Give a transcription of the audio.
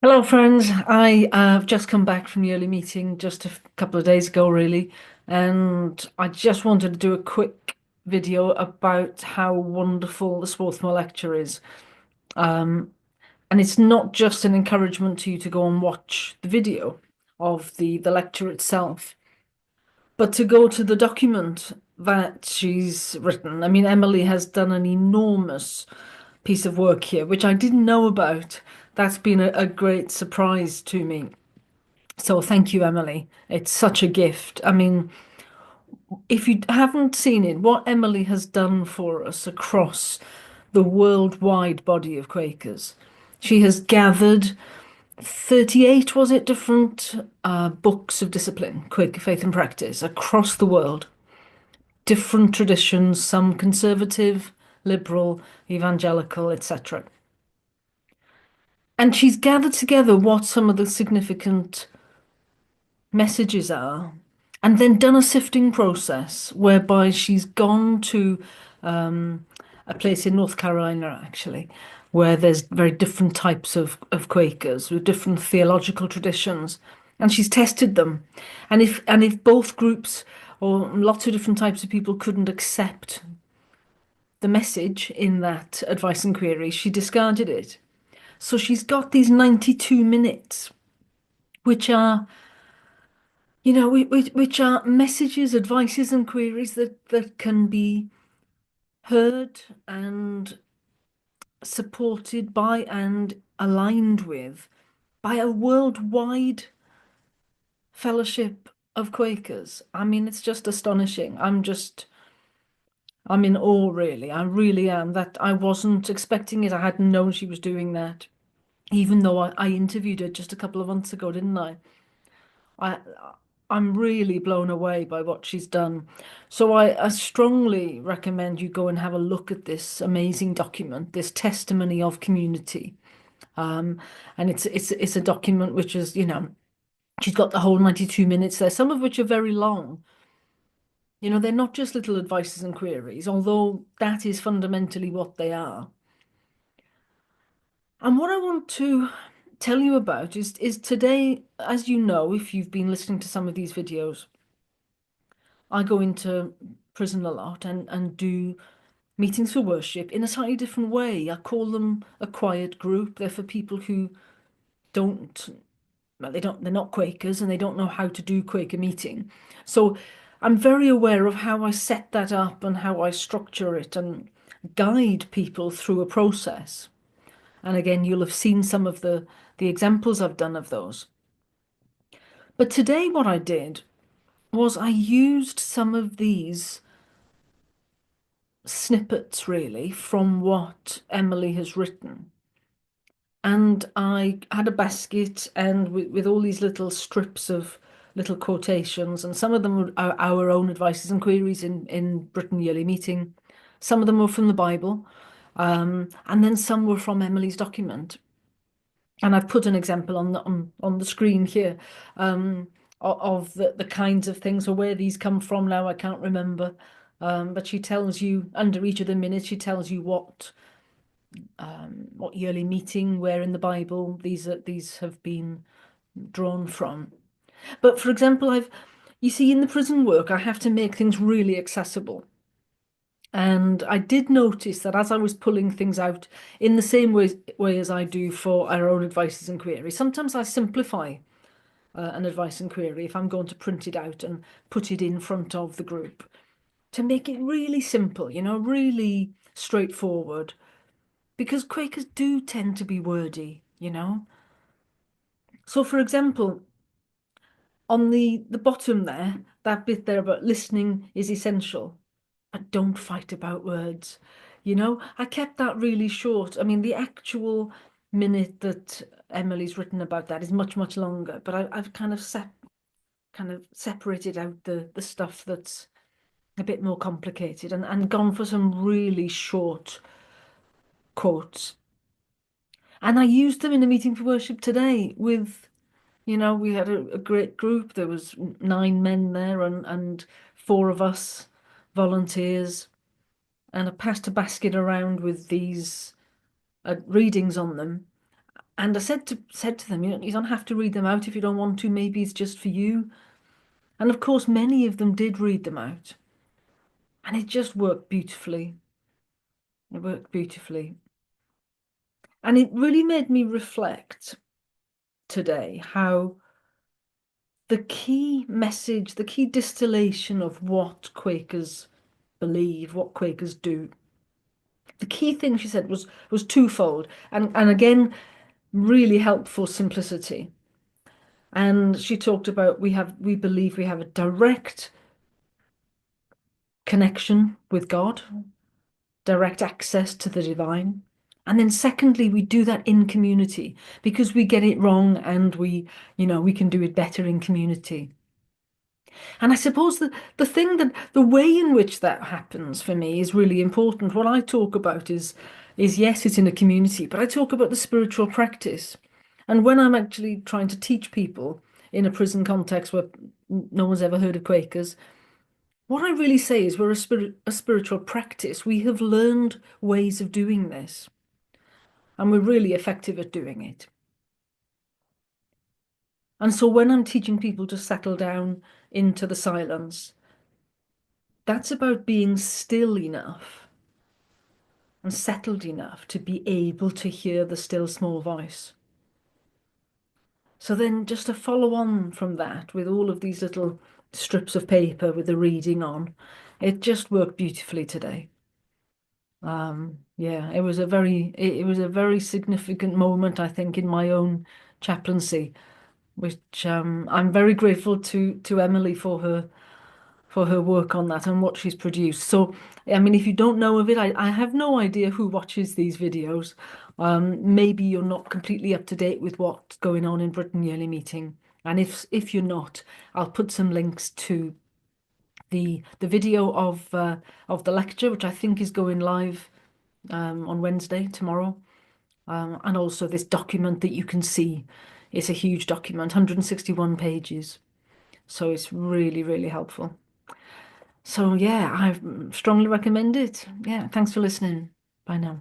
Hello, friends. I have just come back from the early meeting just a couple of days ago, really, and I just wanted to do a quick video about how wonderful the Swarthmore lecture is. Um, and it's not just an encouragement to you to go and watch the video of the lecture itself, but to go to the document that she's written. I mean, Emily has done an enormous piece of work here, which I didn't know about. That's been a great surprise to me. So thank you, Emily. It's such a gift. I mean, if you haven't seen it, what Emily has done for us across the worldwide body of Quakers, she has gathered 38, was it, different books of discipline, Quaker faith and practice across the world, different traditions, some conservative, liberal, evangelical, etc. And she's gathered together what some of the significant messages are, and then done a sifting process whereby she's gone to um, a place in North Carolina, actually, where there's very different types of Quakers with different theological traditions, and she's tested them. And if both groups or lots of different types of people couldn't accept the message in that advice and query, she discarded it. So she's got these 92 minutes, which are which are messages, advices, and queries that can be heard and supported by and aligned with by a worldwide fellowship of Quakers. I mean, it's just astonishing. I'm in awe, really. I really am. That I wasn't expecting it. I hadn't known she was doing that, even though I interviewed her just a couple of months ago, didn't I? I I'm really blown away by what she's done. So I strongly recommend you go and have a look at this amazing document, this testimony of community. Um, and it's a document which is, she's got the whole 92 minutes there, some of which are very long. They're not just little advices and queries, although that is fundamentally what they are. And what I want to tell you about is today, as you know, if you've been listening to some of these videos, I go into prison a lot and do meetings for worship in a slightly different way. I call them a quiet group. They're for people who don't, well, they're not Quakers and they don't know how to do Quaker meeting. So I'm very aware of how I set that up and how I structure it and guide people through a process. And again, you'll have seen some of the examples I've done of those. But today, what I did was I used some of these snippets really from what Emily has written. And I had a basket and with all these little strips of little quotations, and some of them were our own advices and queries in Britain Yearly Meeting. Some of them were from the Bible, and then some were from Emily's document. And I've put an example on the screen here of the kinds of things or where these come from now. I can't remember. But she tells you under each of the minutes, she tells you what yearly meeting, where in the Bible these have been drawn from. But for example, you see, in the prison work, I have to make things really accessible. And I did notice that as I was pulling things out in the same way as I do for our own advices and queries, sometimes I simplify an advice and query if I'm going to print it out and put it in front of the group to make it really simple, really straightforward. Because Quakers do tend to be wordy. So, for example, on the bottom there, that bit there about listening is essential. But don't fight about words. I kept that really short. I mean, the actual minute that Emily's written about that is much, much longer. But I've kind of separated out the stuff that's a bit more complicated and gone for some really short quotes. And I used them in a meeting for worship today with, we had a great group. There was 9 men there and four of us volunteers. And I passed a basket around with these readings on them. And I said to them, you don't have to read them out if you don't want to. Maybe it's just for you. And of course, many of them did read them out, and it just worked beautifully. It worked beautifully, and it really made me reflect today how the key message, the key distillation of what Quakers believe, what Quakers do. The key thing she said was twofold, and again, really helpful simplicity. And she talked about we believe we have a direct connection with God, direct access to the divine. And then secondly, we do that in community because we get it wrong and we can do it better in community. And I suppose the thing that the way in which that happens for me is really important. What I talk about is yes, it's in a community, but I talk about the spiritual practice. And when I'm actually trying to teach people in a prison context where no one's ever heard of Quakers, what I really say is we're a spiritual practice. We have learned ways of doing this, and we're really effective at doing it. And so when I'm teaching people to settle down into the silence, that's about being still enough and settled enough to be able to hear the still small voice. So then just to follow on from that with all of these little strips of paper with the reading on, it just worked beautifully today. Yeah, it was a very significant moment, I think, in my own chaplaincy, which I'm very grateful to Emily for her work on that and what she's produced. So, I mean, if you don't know of it, I have no idea who watches these videos. Maybe you're not completely up to date with what's going on in Britain Yearly Meeting. And if you're not, I'll put some links to the video of the lecture, which I think is going live on Wednesday, tomorrow. And also this document that you can see. It's a huge document, 161 pages. So it's really, really helpful. So yeah, I strongly recommend it. Yeah, thanks for listening. Bye now.